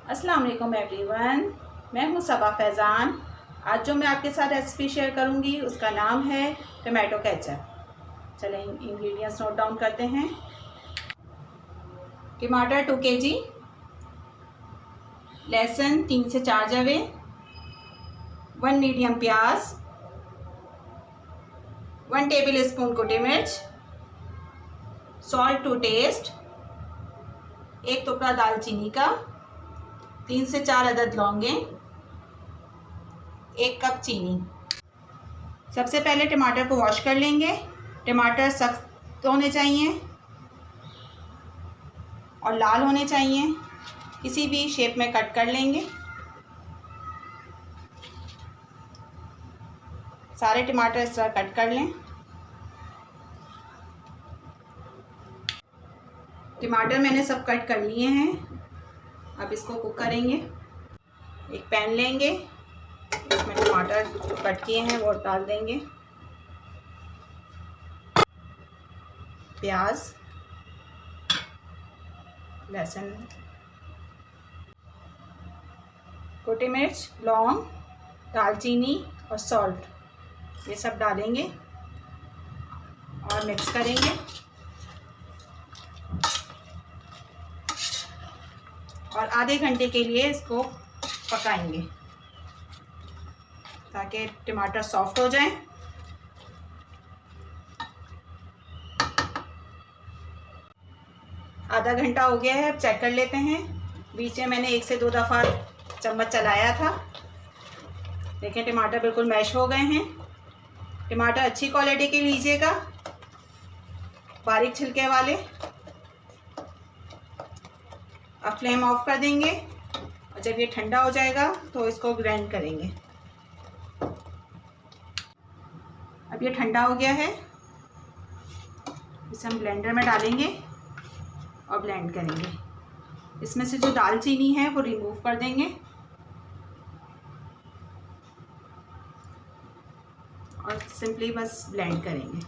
अस्सलाम वालेकुम एवरीवन, मैं हूं सबा फैज़ान। आज जो मैं आपके साथ रेसिपी शेयर करूंगी उसका नाम है टमाटो केचप। चलें इंग्रेडिएंट्स नोट डाउन करते हैं। टमाटर 2 kg, लहसुन 3 से 4 जवे, 1 मीडियम प्याज, 1 टेबल स्पून कुटी मिर्च, सॉल्ट टू टेस्ट, 1 टुकड़ा दालचीनी का, 3 से 4 अदद लौंगें, 1 कप चीनी। सबसे पहले टमाटर को वॉश कर लेंगे। टमाटर सख्त होने चाहिए और लाल होने चाहिए। किसी भी शेप में कट कर लेंगे। सारे टमाटर इस तरह कट कर लें। टमाटर मैंने सब कट कर लिए हैं। अब इसको कुक करेंगे। एक पैन लेंगे, इसमें टमाटर जो कट किए हैं वो डाल देंगे। प्याज, लहसुन, कुटी मिर्च, लौंग, दालचीनी और सॉल्ट, ये सब डालेंगे और मिक्स करेंगे। और आधे घंटे के लिए इसको पकाएंगे ताकि टमाटर सॉफ्ट हो जाए। आधा घंटा हो गया है, अब चेक कर लेते हैं। बीच में मैंने 1 से 2 दफ़ा चम्मच चलाया था। देखें टमाटर बिल्कुल मैश हो गए हैं। टमाटर अच्छी क्वालिटी के लीजिएगा, बारीक छिलके वाले। अब फ्लेम ऑफ कर देंगे और जब ये ठंडा हो जाएगा तो इसको ग्राइंड करेंगे। अब ये ठंडा हो गया है, इसे हम ब्लेंडर में डालेंगे और ब्लेंड करेंगे। इसमें से जो दालचीनी है वो रिमूव कर देंगे और सिंपली बस ब्लेंड करेंगे।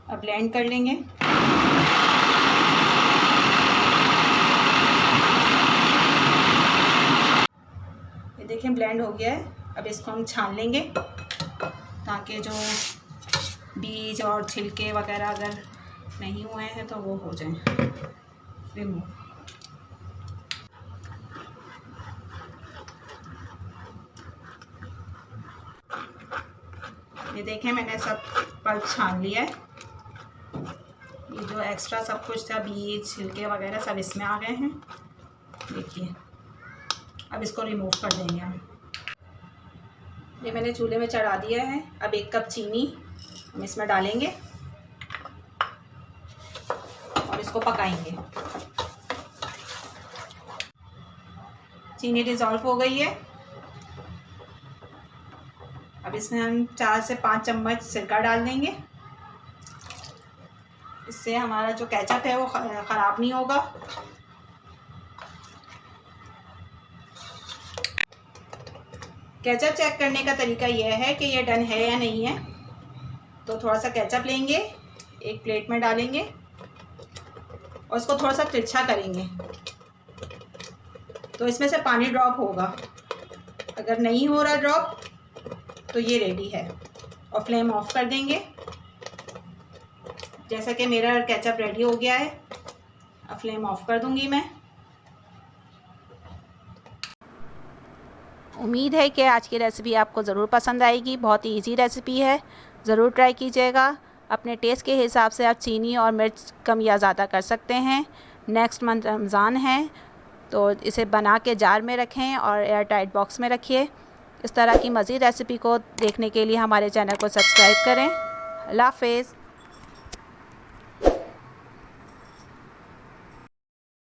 अब ब्लेंड कर लेंगे। ये देखें ब्लेंड हो गया है। अब इसको हम छान लेंगे ताकि जो बीज और छिलके वगैरह अगर नहीं हुए हैं तो वो हो जाएं रिमूव। ये देखें मैंने सब पल्प छान लिया है। ये जो एक्स्ट्रा सब कुछ था, बीज छिलके वगैरह सब इसमें आ गए हैं। देखिए अब इसको रिमूव कर देंगे हम। ये मैंने चूल्हे में चढ़ा दिया है। अब 1 कप चीनी हम इसमें डालेंगे और इसको पकाएंगे। चीनी डिज़ोल्व हो गई है। अब इसमें हम 4 से 5 चम्मच सिरका डाल देंगे। इससे हमारा जो केचप है वो ख़राब नहीं होगा। केचप चेक करने का तरीका यह है कि ये डन है या नहीं है। तो थोड़ा सा केचप लेंगे, एक प्लेट में डालेंगे और उसको थोड़ा सा तिरछा करेंगे तो इसमें से पानी ड्रॉप होगा। अगर नहीं हो रहा ड्रॉप तो ये रेडी है और फ्लेम ऑफ कर देंगे। जैसा कि मेरा केचप रेडी हो गया है, अब फ्लेम ऑफ कर दूंगी मैं। उम्मीद है कि आज की रेसिपी आपको ज़रूर पसंद आएगी। बहुत ही इजी रेसिपी है, ज़रूर ट्राई कीजिएगा। अपने टेस्ट के हिसाब से आप चीनी और मिर्च कम या ज़्यादा कर सकते हैं। नेक्स्ट मंथ रमज़ान है तो इसे बना के जार में रखें और एयर टाइट बॉक्स में रखिए। इस तरह की मज़ीद रेसिपी को देखने के लिए हमारे चैनल को सब्सक्राइब करें। अल्लाह हाफ़िज़।